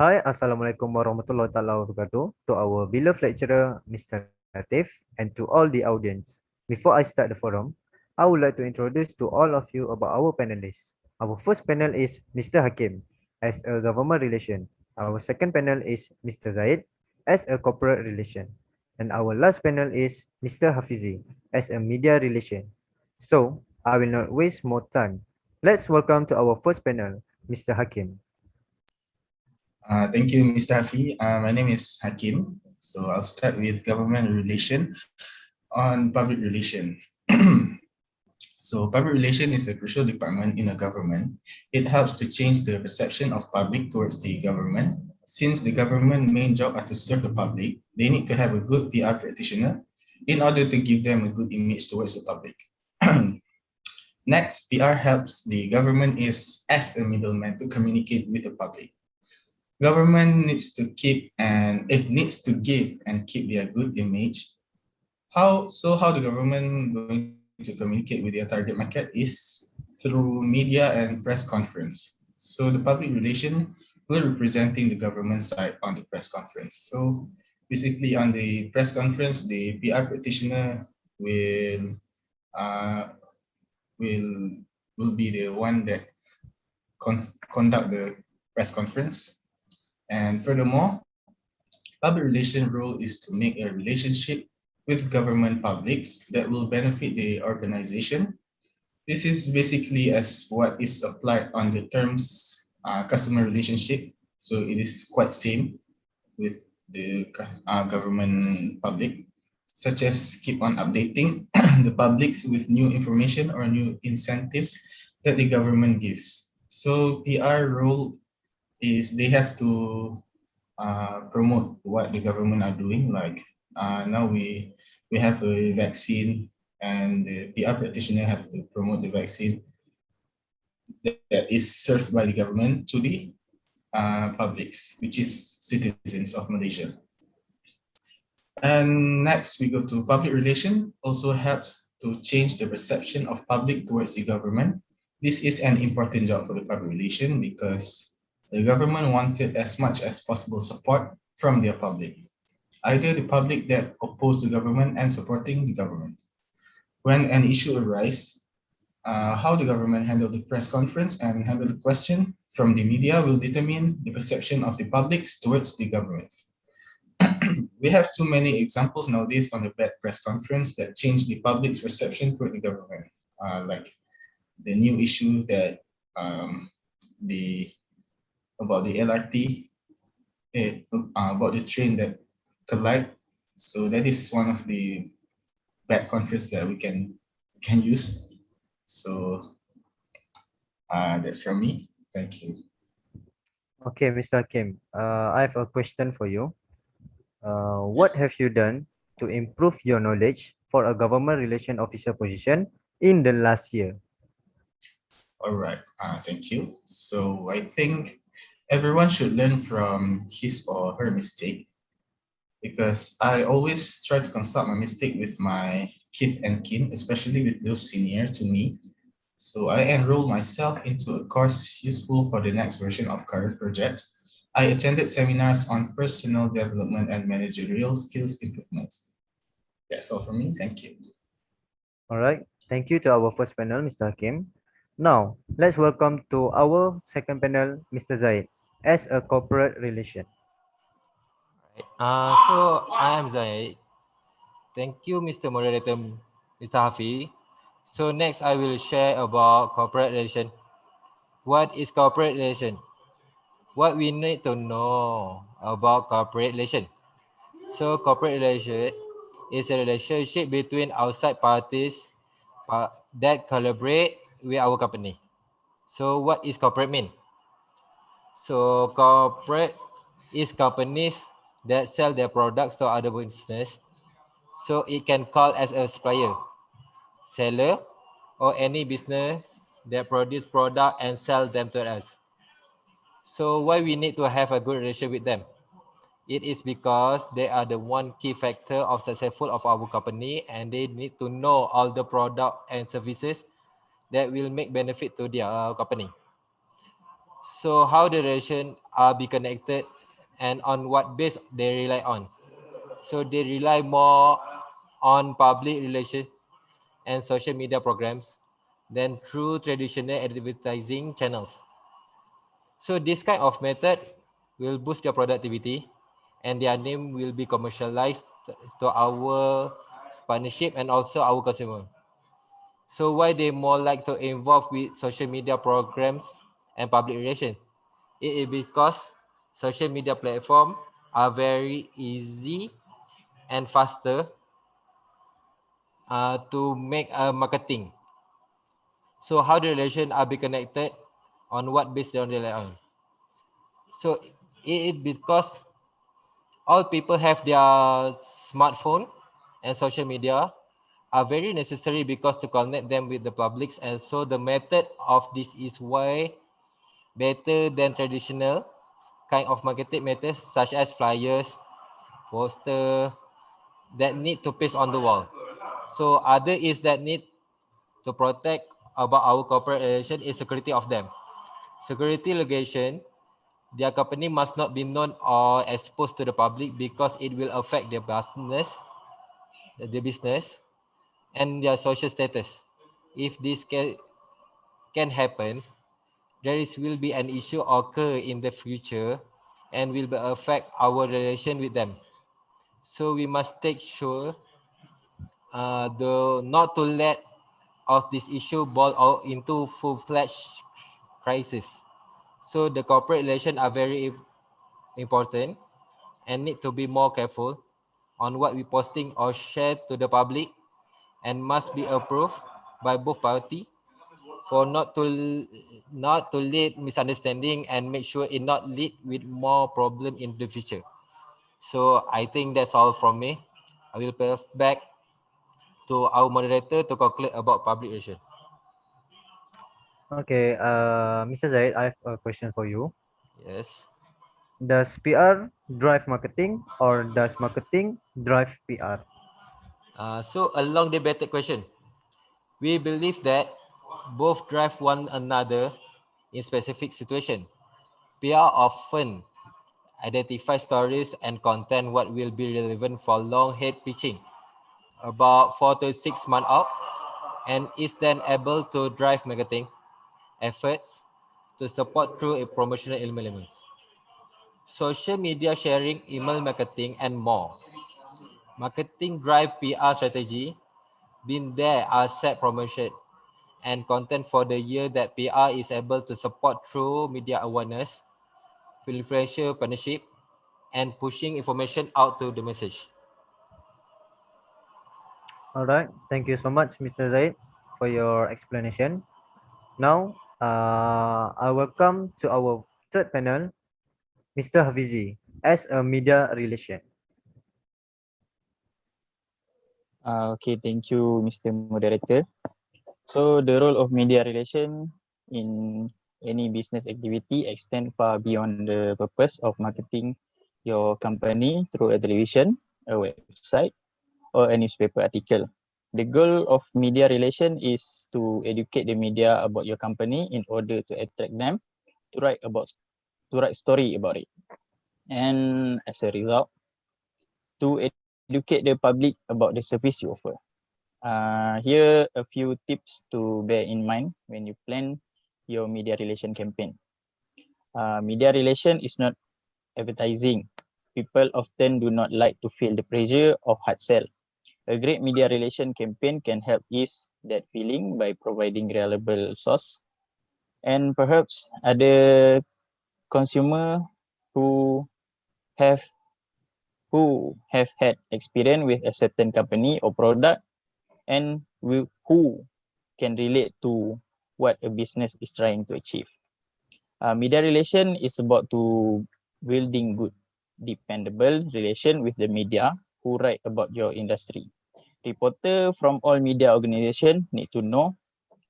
Hi, Assalamualaikum warahmatullahi taala wabarakatuh to our beloved lecturer, Mr. Latif, and to all the audience. Before I start the forum, I would like to introduce to all of you about our panelists. Our first panel is Mr. Hakim as a government relation. Our second panel is Mr. Zaid as a corporate relation. And our last panel is Mr. Hafizi as a media relation. So, I will not waste more time. Let's welcome to our first panel, Mr. Hakim. Thank you, Mr. Hafiy. My name is Hakim. So I'll start with government relation on public relation. So public relation is a crucial department in a government. It helps to change the perception of public towards the government. Since the government main job are to serve the public, they need to have a good PR practitioner in order to give them a good image towards the public. Next, PR helps the government is as a middleman to communicate with the public. Government needs to keep and it needs to give and keep their good image. How the government going to communicate with their target market is through media and press conference. So the public relation will representing the government side on the press conference. So basically on the press conference, the PR practitioner will uh, will will be the one that conduct the press conference. And furthermore, public relation role is to make a relationship with government publics that will benefit the organization. This is basically as what is applied on the terms customer relationship. So it is quite same with the government public, such as keep on updating the publics with new information or new incentives that the government gives. So PR role is they have to promote what the government are doing. Like now we have a vaccine, and the PR practitioner have to promote the vaccine that is served by the government to the publics, which is citizens of Malaysia. And next we go to public relation. Also helps to change the perception of public towards the government. This is an important job for the public relation because the government wanted as much as possible support from their public, either the public that oppose the government and supporting the government. When an issue arises, how the government handle the press conference and handle the question from the media will determine the perception of the publics towards the government. We have too many examples nowadays on the bad press conference that change the public's perception toward the government, like the new issue that the about the LRT, about the train that collide. So that is one of the bad conference that we can use. So that's from me. Thank you. Okay, Mr. Kim, I have a question for you. What have Yes. you done to improve your knowledge for a government relation officer position in the last year? All right. Thank you. So I think everyone should learn from his or her mistake, because I always try to consult my mistake with my kith and kin, especially with those senior to me. So I enrolled myself into a course useful for the next version of current project. I attended seminars on personal development and managerial skills improvement. That's all from me. Thank you. All right. Thank you to our first panel, Mr. Kim. Now, let's welcome to our second panel, Mr. Zaid, as a corporate relation. So I am Zaid. Thank you, Mr. Moderator, Mr. Hafiy. So next I will share about corporate relation. What is corporate relation? What we need to know about corporate relation. So corporate relation is a relationship between outside parties that collaborate with our company. So what is corporate mean? So corporate is companies that sell their products to other business. So it can call as a supplier, seller, or any business that produce product and sell them to us. So why we need to have a good relation with them? It is because they are the one key factor of successful of our company, and they need to know all the product and services that will make benefit to their company. So how the relation are be connected and on what base they rely on. So they rely more on public relations and social media programs than through traditional advertising channels. So this kind of method will boost their productivity and their name will be commercialized to our partnership and also our consumer. So why they more like to involve with social media programs and public relations? It is because social media platforms are very easy and faster to make marketing. So how the relation are be connected on what base they rely on. So it is because all people have their smartphone and social media are very necessary because to connect them with the publics, and so the method of this is way better than traditional kind of marketing methods such as flyers, poster that need to paste on the wall. So other is that need to protect about our corporate relation is security of them. Security legation, their company must not be known or exposed to the public because it will affect their business and their social status. If this can happen, there will be an issue occur in the future and will be affect our relation with them. So we must take sure the not to let of this issue boil out into full-fledged crisis. So the corporate relation are very important and need to be more careful on what we posting or share to the public and must be approved by both party for not to lead misunderstanding and make sure it not lead with more problem in the future. So I think that's all from me. I will pass back to our moderator to conclude about public relation. Okay, Mr. Zaid, I have a question for you. Yes. Does PR drive marketing or does marketing drive PR? So a long debated question. We believe that both drive one another in specific situation. PR often identify stories and content what will be relevant for long head pitching about 4 to 6 months out and is then able to drive marketing efforts to support through a promotional elements. Social media sharing, email marketing, and more. Marketing drive PR strategy, been there are set promotion and content for the year that PR is able to support through media awareness, influential partnership, and pushing information out to the message. All right, thank you so much, Mr. Zaid, for your explanation. Now, I welcome to our third panel, Mr. Hafizi, as a media relation. Okay, thank you, Mr. Moderator. So the role of media relation in any business activity extend far beyond the purpose of marketing your company through a television, a website, or a newspaper article. The goal of media relation is to educate the media about your company in order to attract them to write story about it. And as a result, to educate the public about the service you offer. Here a few tips to bear in mind when you plan your media relation campaign. Media relation is not advertising. People often do not like to feel the pressure of hard sell. A great media relation campaign can help ease that feeling by providing reliable source and perhaps other consumer who have had experience with a certain company or product and who can relate to what a business is trying to achieve. Media relation is about to building good, dependable relation with the media who write about your industry. Reporter from all media organization need to know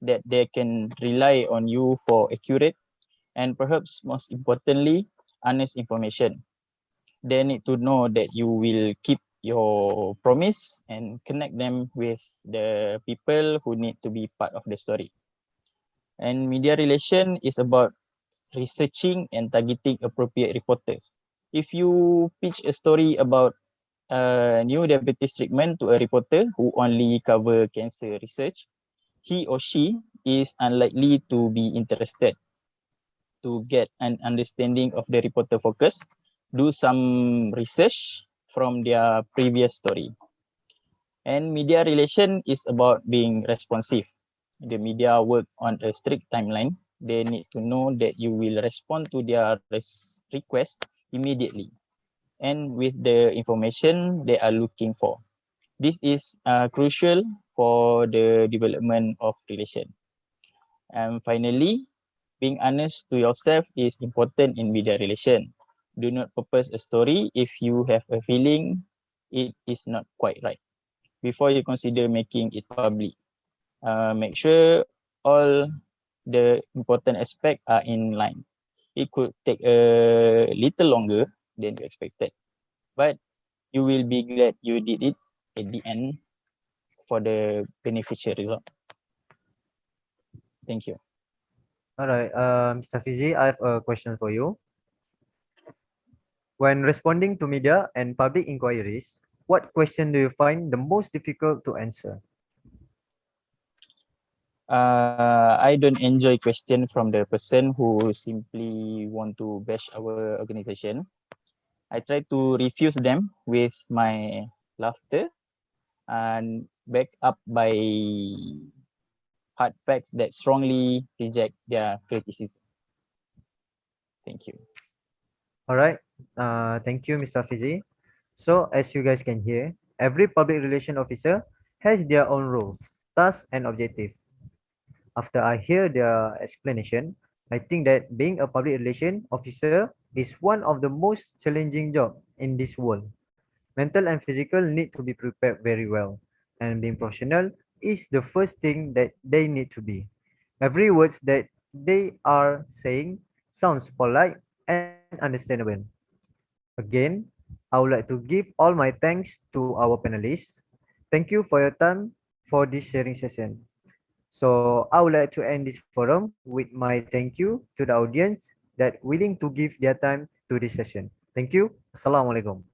that they can rely on you for accurate and perhaps most importantly, honest information. They need to know that you will keep your promise and connect them with the people who need to be part of the story. And media relation is about researching and targeting appropriate reporters. If you pitch a story about new diabetes treatment to a reporter who only cover cancer research, he or she is unlikely to be interested. To get an understanding of the reporter focus, do some research from their previous story. And media relation is about being responsive. The media work on a strict timeline. They need to know that you will respond to their request immediately and with the information they are looking for. This is crucial for the development of relation. And finally, being honest to yourself is important in media relation. Do not propose a story if you have a feeling it is not quite right before you consider making it public. Make sure all the important aspects are in line. It could take a little longer than you expected, but you will be glad you did it at the end for the beneficial result. Thank you. All right, Mr. Hafizi, I have a question for you. When responding to media and public inquiries, what question do you find the most difficult to answer? I don't enjoy question from the person who simply want to bash our organization. I try to refuse them with my laughter and back up by hard facts that strongly reject their criticism. Thank you. All right, thank you, Mr. Hafizi. So, as you guys can hear, every public relation officer has their own roles, tasks, and objectives. After I hear their explanation, I think that being a public relation officer is one of the most challenging jobs in this world. Mental and physical need to be prepared very well, and being professional is the first thing that they need to be. Every words that they are saying sounds polite and understandable. Again, I would like to give all my thanks to our panelists. Thank you for your time for this sharing session. So I would like to end this forum with my thank you to the audience that willing to give their time to this session. Thank you. Assalamualaikum.